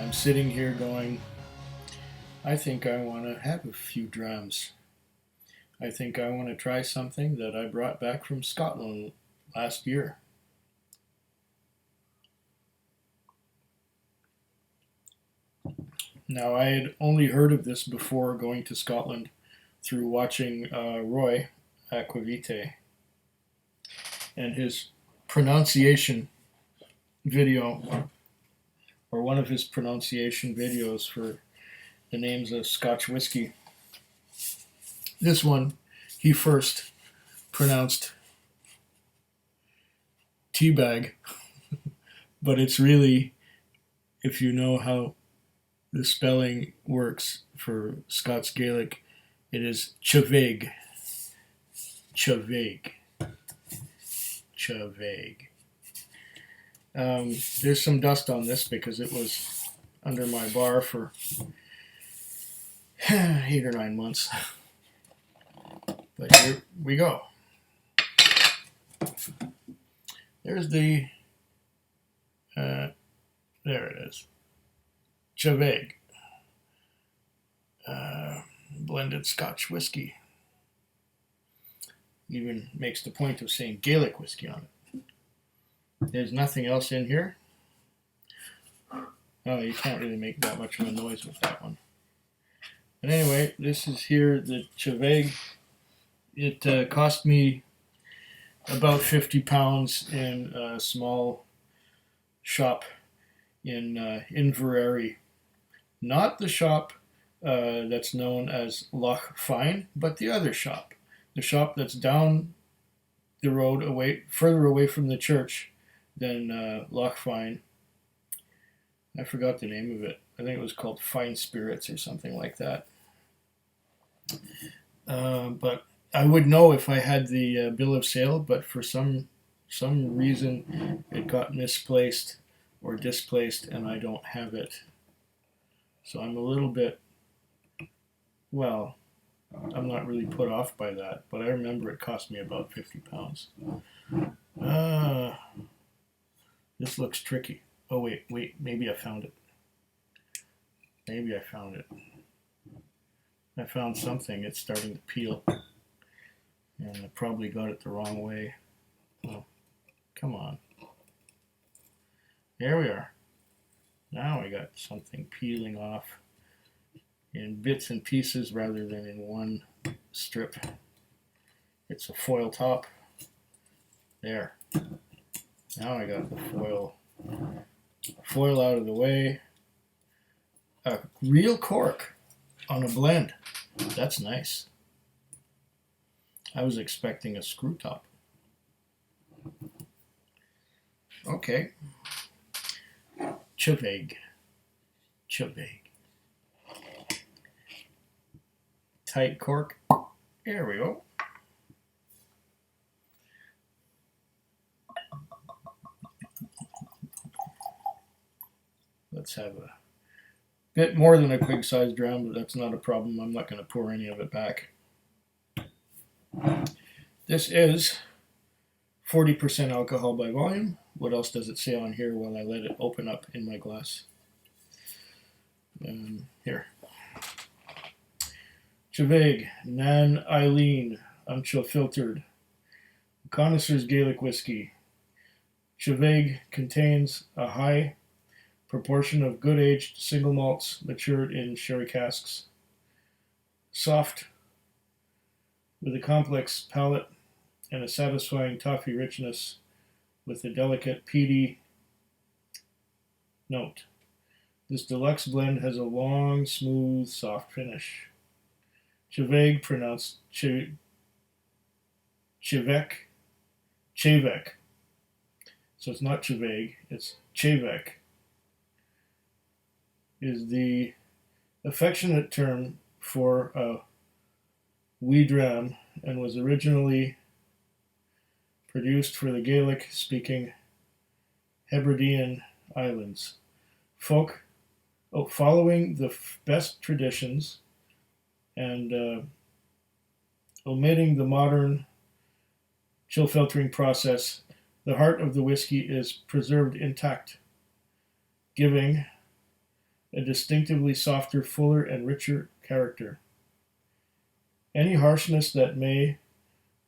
I'm sitting here going, I think I want to have a few drams. I think I want to try something that I brought back from Scotland last year. Now, I had only heard of this before going to Scotland through watching Roy Aquavite and his pronunciation video, or one of his pronunciation videos for the names of Scotch Whisky. This one, he first pronounced teabag, but it's really, if you know how the spelling works for Scots Gaelic, it is Chavaig. Chavaig. Chavaig. There's some dust on this because it was under my bar for 8 or 9 months. But here we go. There's the, there it is. Chavaig. Blended Scotch whiskey. Even makes the point of saying Gaelic whiskey on it. There's nothing else in here. Oh, you can't really make that much of a noise with that one. But anyway, this is here the Chavaig. It cost me about £50 in a small shop in Inverary. Not the shop that's known as Loch Fyne, but the other shop. The shop that's down the road, further away from the church than Loch Fyne. I forgot the name of it. I think it was called Fine Spirits or something like that. But I would know if I had the bill of sale, but for some reason it got misplaced or displaced and I don't have it. So I'm a little bit, well, I'm not really put off by that, but I remember it cost me about £50. This looks tricky. Oh, wait, maybe I found it. Maybe I found it. I found something. It's starting to peel. And I probably got it the wrong way. Oh, come on. There we are. Now I got something peeling off in bits and pieces rather than in one strip. It's a foil top. There. Now I got the foil out of the way. A real cork on a blend. That's nice. I was expecting a screw top. Okay. Chavaig. Chavaig. Tight cork. There we go. Let's have a bit more than a quig size dram, but that's not a problem. I'm not going to pour any of it back. This is 40% alcohol by volume. What else does it say on here while I let it open up in my glass? Here. Chavaig, Nan Eileen, unchill filtered. Connoisseur's Gaelic whiskey. Chavaig contains a high proportion of good aged single malts matured in sherry casks. Soft, with a complex palate and a satisfying toffee richness with a delicate peaty note. This deluxe blend has a long, smooth, soft finish. Chavaig, pronounced Chevek. So it's not Chavaig, it's Chevek. Is the affectionate term for a wee dram and was originally produced for the Gaelic-speaking Hebridean Islands. Following the best traditions and omitting the modern chill filtering process, the heart of the whiskey is preserved intact, giving a distinctively softer, fuller, and richer character. Any harshness that may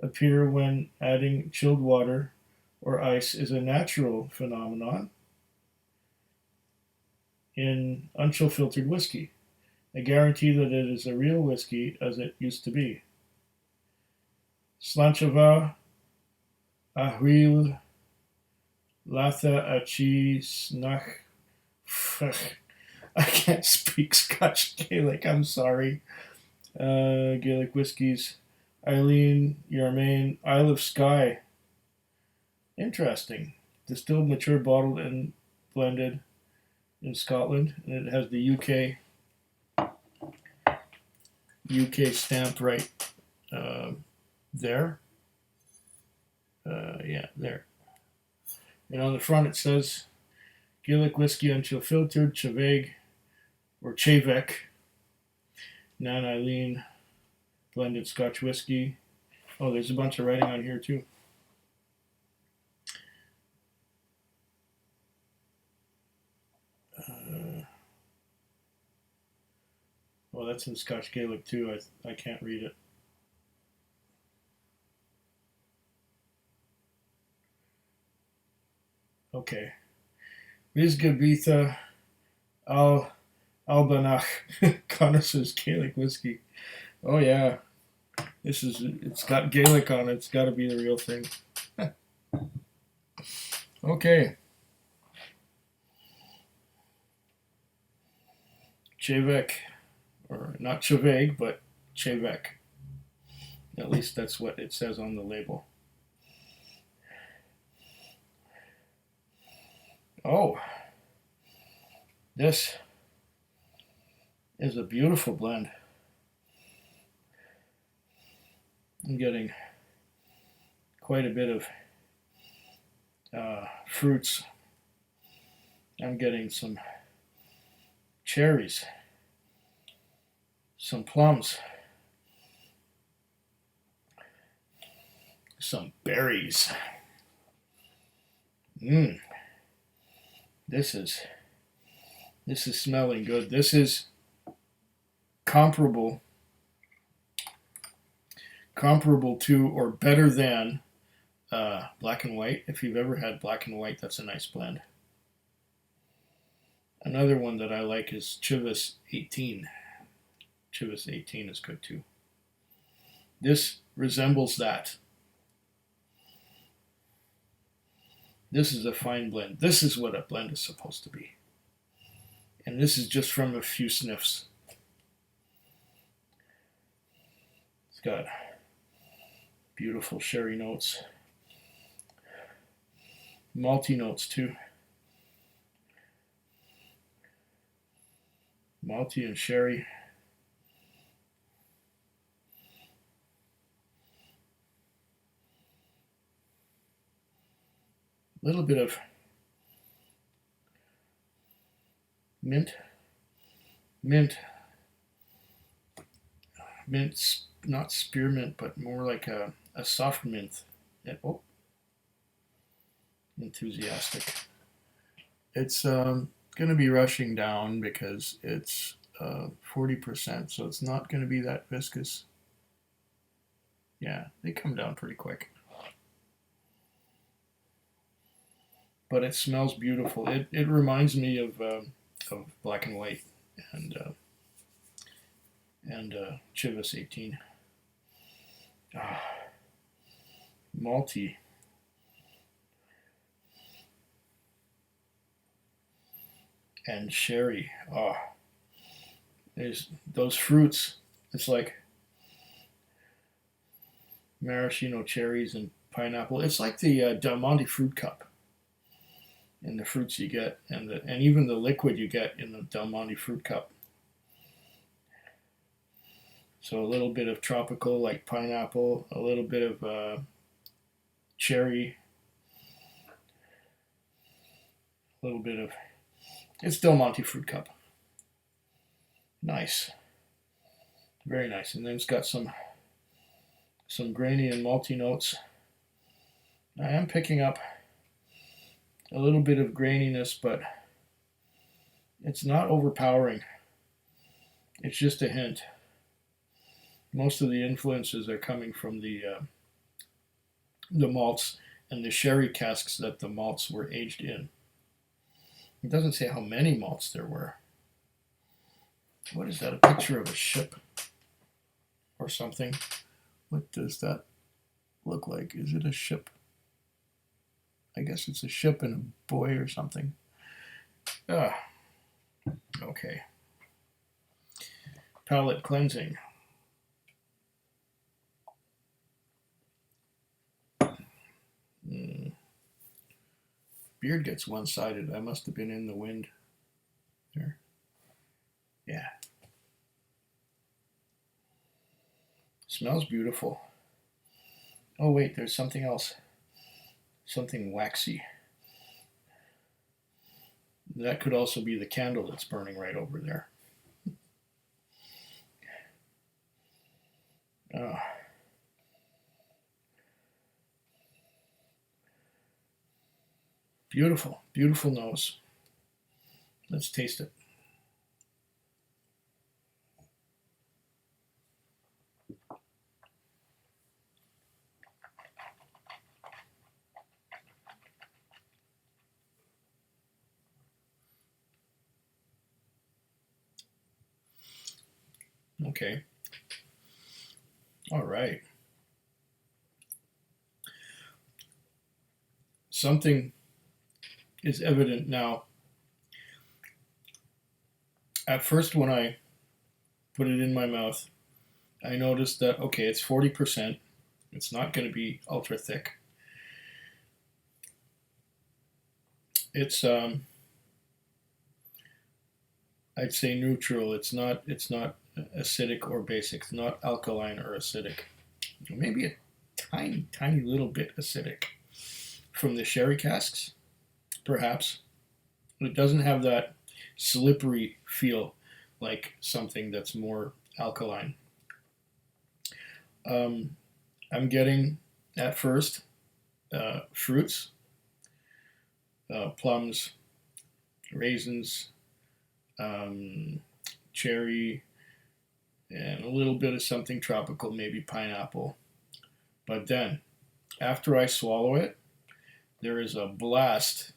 appear when adding chilled water or ice is a natural phenomenon in unchill filtered whiskey, a guarantee that it is a real whiskey as it used to be. Slanchava Ahwil Latha Achi Snach. I can't speak Scotch Gaelic, I'm sorry. Gaelic whiskies. Eileen, Yarmain, Isle of Skye. Interesting. Distilled, mature, bottled, and blended in Scotland. And it has the UK stamped right there. Yeah, there. And on the front it says Gaelic whiskey unchill filtered, Cheveg or Chavek, Nan Eileen blended Scotch whiskey. Oh, there's a bunch of writing on here too. Well, that's in Scotch Gaelic too. I can't read it. Okay. Rizgabitha Albanach Connoisseur's Gaelic whiskey. Oh yeah. It's got Gaelic on it. It's got to be the real thing. Okay. Chavek, or not Chaveg, but Chavek. At least that's what it says on the label. Oh, this is a beautiful blend. I'm getting quite a bit of fruits. I'm getting some cherries, some plums, some berries. This is smelling good. This is comparable to or better than black and white. If you've ever had black and white, that's a nice blend. Another one that I like is Chivas 18. Chivas 18 is good too. This resembles that. This is a fine blend. This is what a blend is supposed to be. And this is just from a few sniffs. It's got beautiful sherry notes. Malty notes too. Malty and sherry. A little bit of mint, not spearmint, but more like a soft mint. Oh, enthusiastic. It's going to be rushing down because it's 40%, so it's not going to be that viscous. Yeah, they come down pretty quick. But it smells beautiful. It reminds me of black and white and Chivas 18. Malty. And sherry. There's those fruits. It's like maraschino cherries and pineapple. It's like the Del Monte fruit cup. And the fruits you get, and even the liquid you get in the Del Monte fruit cup. So a little bit of tropical, like pineapple, a little bit of cherry, a little bit of. It's Del Monte fruit cup. Nice, very nice, and then it's got some grainy and malty notes. I am picking up a little bit of graininess, but It's not overpowering. It's just a hint. Most of the influences are coming from the malts and the sherry casks that the malts were aged in. It doesn't say how many malts there were. What is that? A picture of a ship or something? What does that look like? Is it a ship? I guess it's a ship and a boy or something. Ah, okay. Palate cleansing. Beard gets one-sided. I must have been in the wind there. Yeah. Smells beautiful. Oh wait, there's something else. Something waxy. That could also be the candle that's burning right over there. Oh. Beautiful, beautiful nose. Let's taste it. Okay. All right. Something is evident now. At first, when I put it in my mouth, I noticed that, okay, it's 40%. It's not going to be ultra thick. It's, I'd say neutral. It's not acidic or basic. It's not alkaline or acidic. Maybe a tiny, tiny little bit acidic from the sherry casks, perhaps. It doesn't have that slippery feel like something that's more alkaline. I'm getting, at first, fruits, plums, raisins, cherry, and a little bit of something tropical, maybe pineapple. But then, after I swallow it, there is a blast,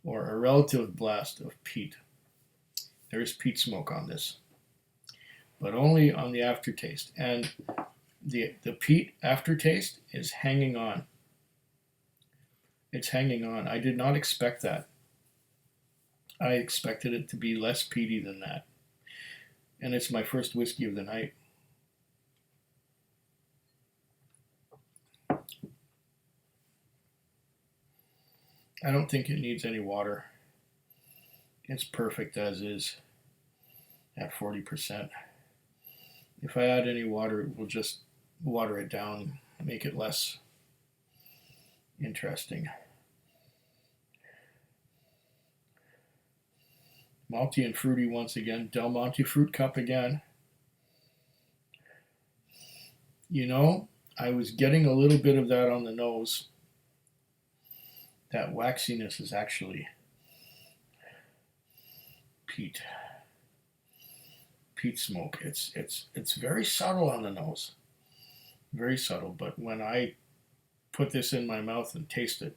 or a relative blast of peat. There is peat smoke on this, but only on the aftertaste. And the peat aftertaste is hanging on. It's hanging on. I did not expect that. I expected it to be less peaty than that. And it's my first whiskey of the night. I don't think it needs any water. It's perfect as is at 40%. If I add any water, we'll just water it down, make it less interesting. Malty and fruity once again. Del Monte fruit cup again. You know, I was getting a little bit of that on the nose. That waxiness is actually peat smoke. It's very subtle on the nose, very subtle. But when I put this in my mouth and taste it,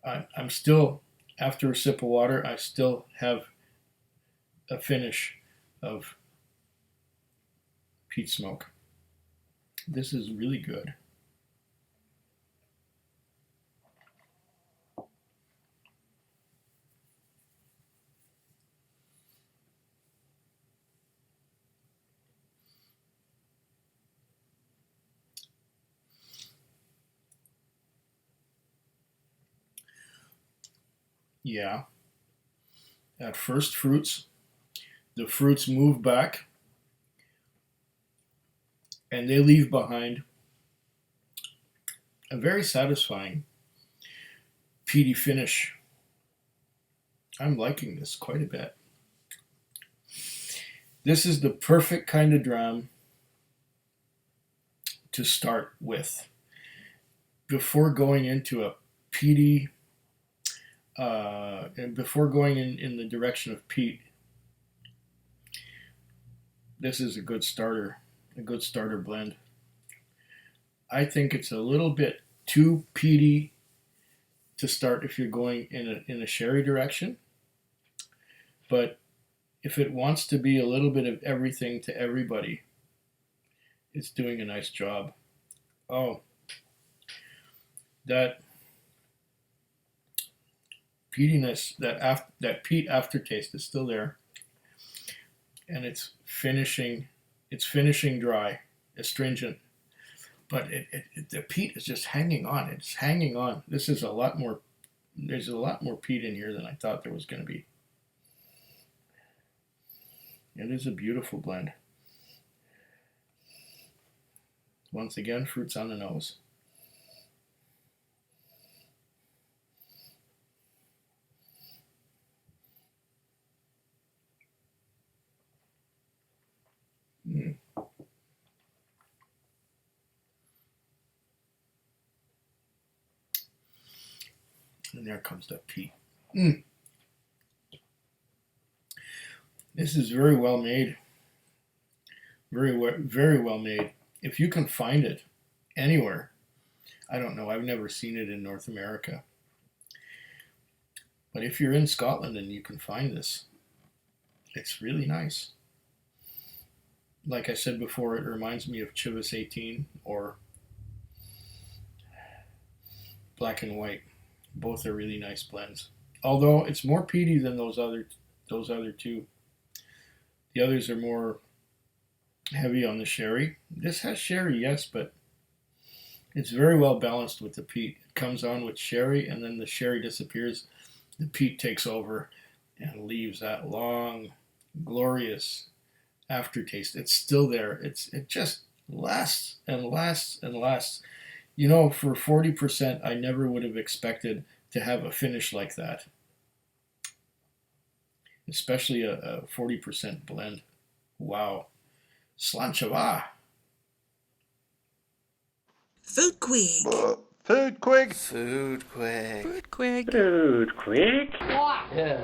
I'm still, after a sip of water, I still have a finish of peat smoke. This is really good. Yeah. At first fruits, the fruits move back and they leave behind a very satisfying peaty finish. I'm liking this quite a bit. This is the perfect kind of dram to start with before going into a peaty, And before going in the direction of peat, this is a good starter blend. I think it's a little bit too peaty to start if you're going in a sherry direction, but if it wants to be a little bit of everything to everybody, it's doing a nice job. Oh, that peatiness, that peat aftertaste is still there, and it's finishing dry, astringent, but the peat is just hanging on. It's hanging on. This is a lot more. There's a lot more peat in here than I thought there was going to be. It is a beautiful blend. Once again, fruits on the nose. Mm. And there comes that peat. Mm. This is very well made. Very well made. If you can find it anywhere, I don't know. I've never seen it in North America. But if you're in Scotland and you can find this, it's really nice. Like I said before, it reminds me of Chivas 18 or Black and White. Both are really nice blends. Although it's more peaty than those other two. The others are more heavy on the sherry. This has sherry, yes, but it's very well balanced with the peat. It comes on with sherry, and then the sherry disappears. The peat takes over and leaves that long, glorious aftertaste. It's still there. It just lasts and lasts and lasts. You know, for 40%, I never would have expected to have a finish like that. Especially a 40% blend. Wow. Slanchava. Foodquig. Foodquig. Foodquig. Foodquig. Yeah.